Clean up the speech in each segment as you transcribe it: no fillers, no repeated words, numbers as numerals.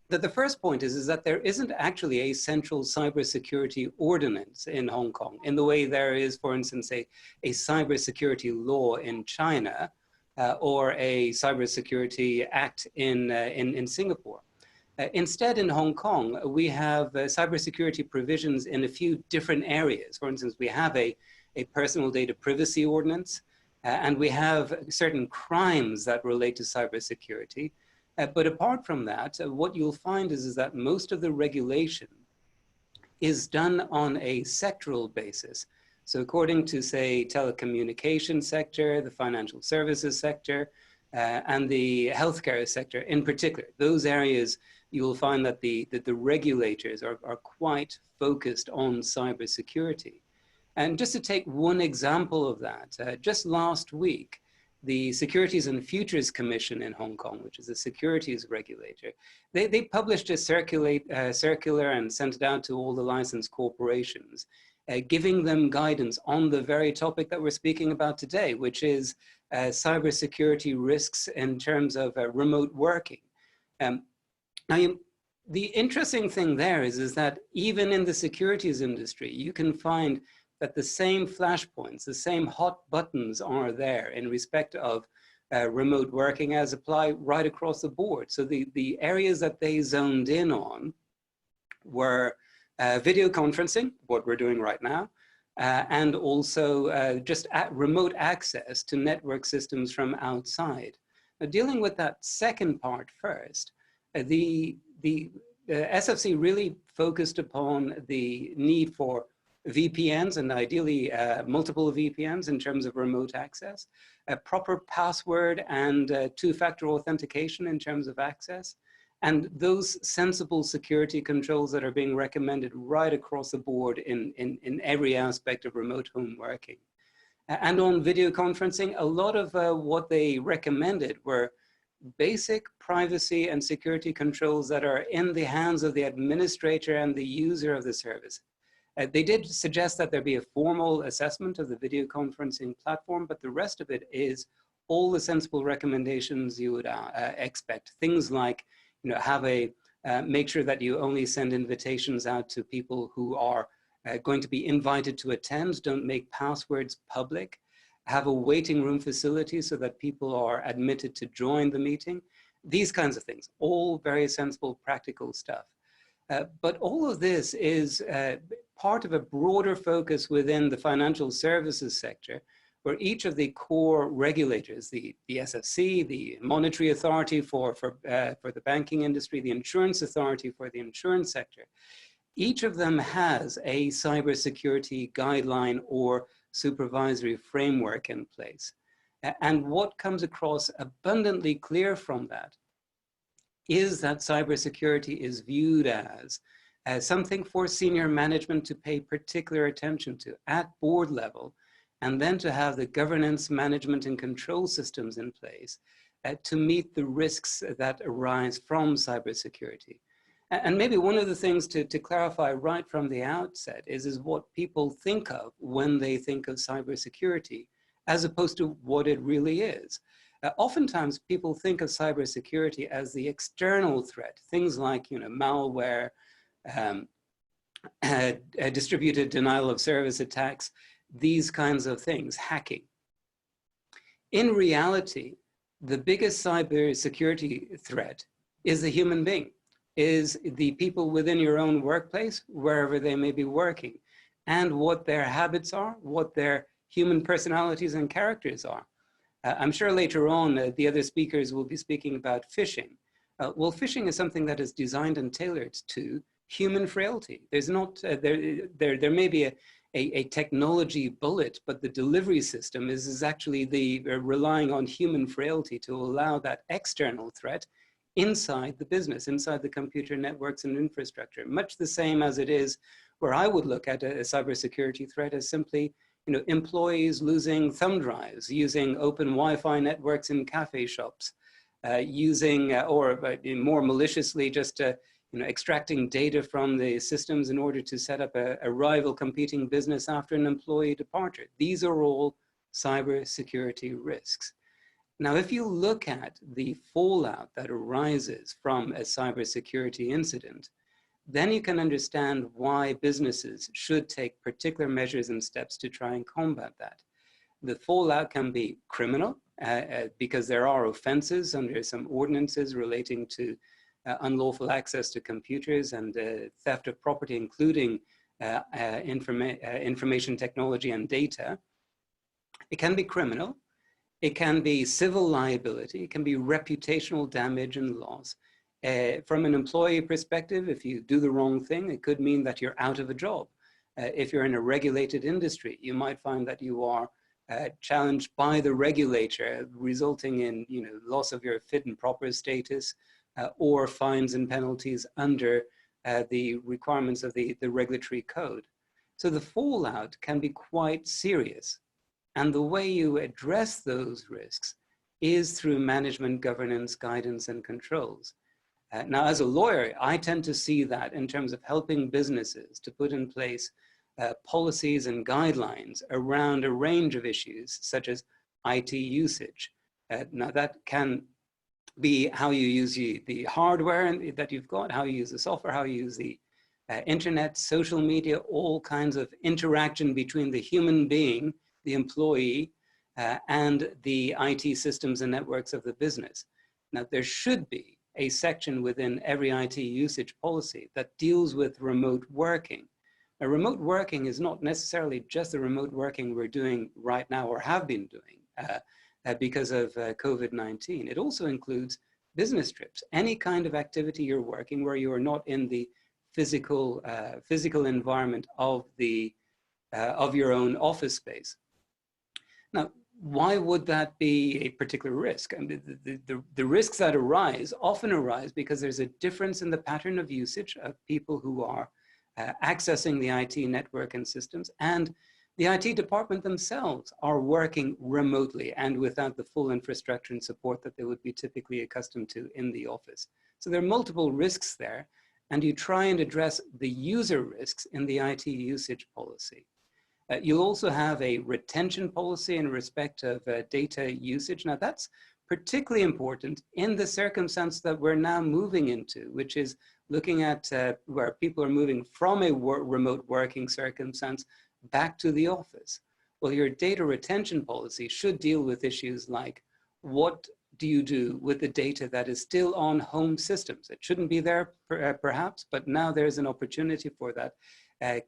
the first point is that there isn't actually a central cybersecurity ordinance in Hong Kong in the way there is, for instance, a cybersecurity law in China or a cybersecurity act in Singapore. Instead, in Hong Kong, we have cybersecurity provisions in a few different areas. For instance, we have a personal data privacy ordinance, and we have certain crimes that relate to cybersecurity. But apart from that, what you'll find is that most of the regulation is done on a sectoral basis. So according to, say, telecommunications sector, the financial services sector, and the healthcare sector in particular, those areas, you will find that the regulators are quite focused on cybersecurity. And just to take one example of that, just last week, the Securities and Futures Commission in Hong Kong, which is a securities regulator, they published a circular and sent it out to all the licensed corporations, giving them guidance on the very topic that we're speaking about today, which is cybersecurity risks in terms of remote working. Now, the interesting thing there is that even in the securities industry, you can find that the same flashpoints, the same hot buttons are there in respect of remote working as apply right across the board. So the areas that they zoned in on were video conferencing, what we're doing right now, and also just remote access to network systems from outside. Now, dealing with that second part first, the SFC really focused upon the need for VPNs, and ideally multiple VPNs in terms of remote access, a proper password and two-factor authentication in terms of access, and those sensible security controls that are being recommended right across the board in every aspect of remote home working. And on video conferencing, a lot of what they recommended were basic privacy and security controls that are in the hands of the administrator and the user of the service. They did suggest that there be a formal assessment of the video conferencing platform, but the rest of it is all the sensible recommendations you would expect. Things like, have make sure that you only send invitations out to people who are going to be invited to attend. Don't make passwords public. Have a waiting room facility so that people are admitted to join the meeting. These kinds of things, all very sensible, practical stuff. But all of this is part of a broader focus within the financial services sector, where each of the core regulators, the SFC, the Monetary Authority for the banking industry, the Insurance Authority for the insurance sector, each of them has a cybersecurity guideline or supervisory framework in place. And what comes across abundantly clear from that is that cybersecurity is viewed as something for senior management to pay particular attention to at board level, and then to have the governance, management, and control systems in place to meet the risks that arise from cybersecurity. And maybe one of the things to clarify right from the outset is what people think of when they think of cybersecurity, as opposed to what it really is. Oftentimes, people think of cybersecurity as the external threat, things like malware, distributed denial of service attacks, these kinds of things, hacking. In reality, the biggest cybersecurity threat is the human being, is the people within your own workplace, wherever they may be working, and what their habits are, what their human personalities and characters are. I'm sure later on the other speakers will be speaking about phishing. Well, phishing is something that is designed and tailored to human frailty. There's not, there may be a technology bullet, but the delivery system is actually relying on human frailty to allow that external threat inside the business, inside the computer networks and infrastructure, much the same as it is where I would look at a cybersecurity threat as simply employees losing thumb drives, using open Wi-Fi networks in cafe shops, using, or more maliciously, just extracting data from the systems in order to set up a rival competing business after an employee departure. These are all cybersecurity risks. Now, if you look at the fallout that arises from a cybersecurity incident, then you can understand why businesses should take particular measures and steps to try and combat that. The fallout can be criminal, because there are offenses under some ordinances relating to unlawful access to computers and theft of property, including information technology and data. It can be criminal. It can be civil liability. It can be reputational damage and loss. From an employee perspective, if you do the wrong thing, it could mean that you're out of a job. If you're in a regulated industry, you might find that you are challenged by the regulator, resulting in loss of your fit and proper status, or fines and penalties under the requirements of the regulatory code. So the fallout can be quite serious. And the way you address those risks is through management, governance, guidance, and controls. Now, as a lawyer, I tend to see that in terms of helping businesses to put in place policies and guidelines around a range of issues, such as IT usage. Now, that can be how you use the hardware that you've got, how you use the software, how you use the internet, social media, all kinds of interaction between the human being, the employee, and the IT systems and networks of the business. Now, there should be a section within every IT usage policy that deals with remote working. Now, remote working is not necessarily just the remote working we're doing right now or have been doing because of COVID-19. It also includes business trips, any kind of activity you're working where you are not in the physical environment of your own office space. Now, why would that be a particular risk? I mean, the risks that often arise because there's a difference in the pattern of usage of people who are accessing the IT network and systems, and the IT department themselves are working remotely and without the full infrastructure and support that they would be typically accustomed to in the office. So there are multiple risks there, and you try and address the user risks in the IT usage policy. You'll also have a retention policy in respect of data usage. Now, that's particularly important in the circumstance that we're now moving into, which is looking at where people are moving from a remote working circumstance back to the office. Well, your data retention policy should deal with issues like, what do you do with the data that is still on home systems? It shouldn't be there perhaps, but now there's an opportunity for that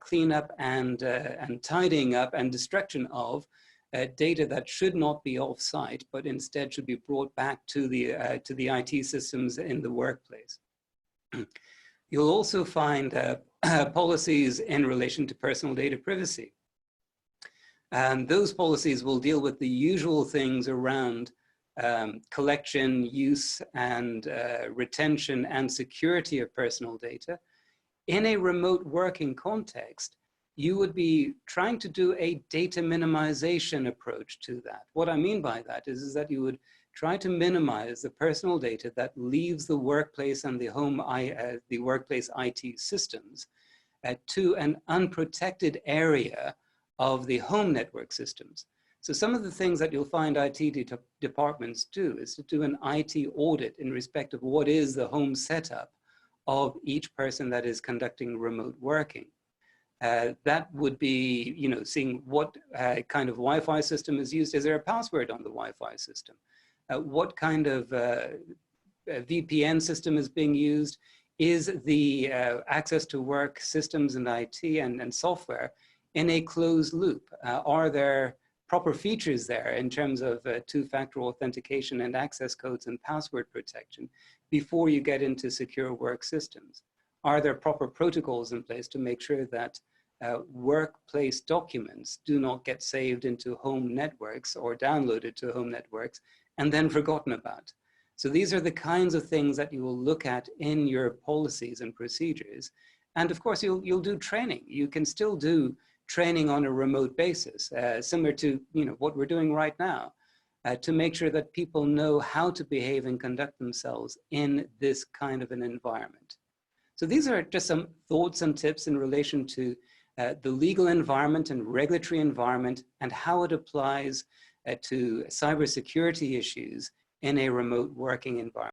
cleanup and tidying up and destruction of data that should not be off-site, but instead should be brought back to the IT systems in the workplace. You'll also find policies in relation to personal data privacy. And those policies will deal with the usual things around collection, use, and retention and security of personal data. In a remote working context, you would be trying to do a data minimization approach to that. What I mean by that is that you would try to minimize the personal data that leaves the workplace and the workplace IT systems to an unprotected area of the home network systems. So some of the things that you'll find IT departments do is to do an IT audit in respect of what is the home setup of each person that is conducting remote working. That would be, seeing what kind of Wi-Fi system is used. Is there a password on the Wi-Fi system? What kind of VPN system is being used? Is the access to work systems and IT and software in a closed loop? Are there proper features there in terms of two-factor authentication and access codes and password protection before you get into secure work systems? Are there proper protocols in place to make sure that workplace documents do not get saved into home networks or downloaded to home networks and then forgotten about? So these are the kinds of things that you will look at in your policies and procedures. And of course, you'll do training. You can still do training on a remote basis, similar to what we're doing right now, to make sure that people know how to behave and conduct themselves in this kind of an environment. So these are just some thoughts and tips in relation to the legal environment and regulatory environment and how it applies to cybersecurity issues in a remote working environment.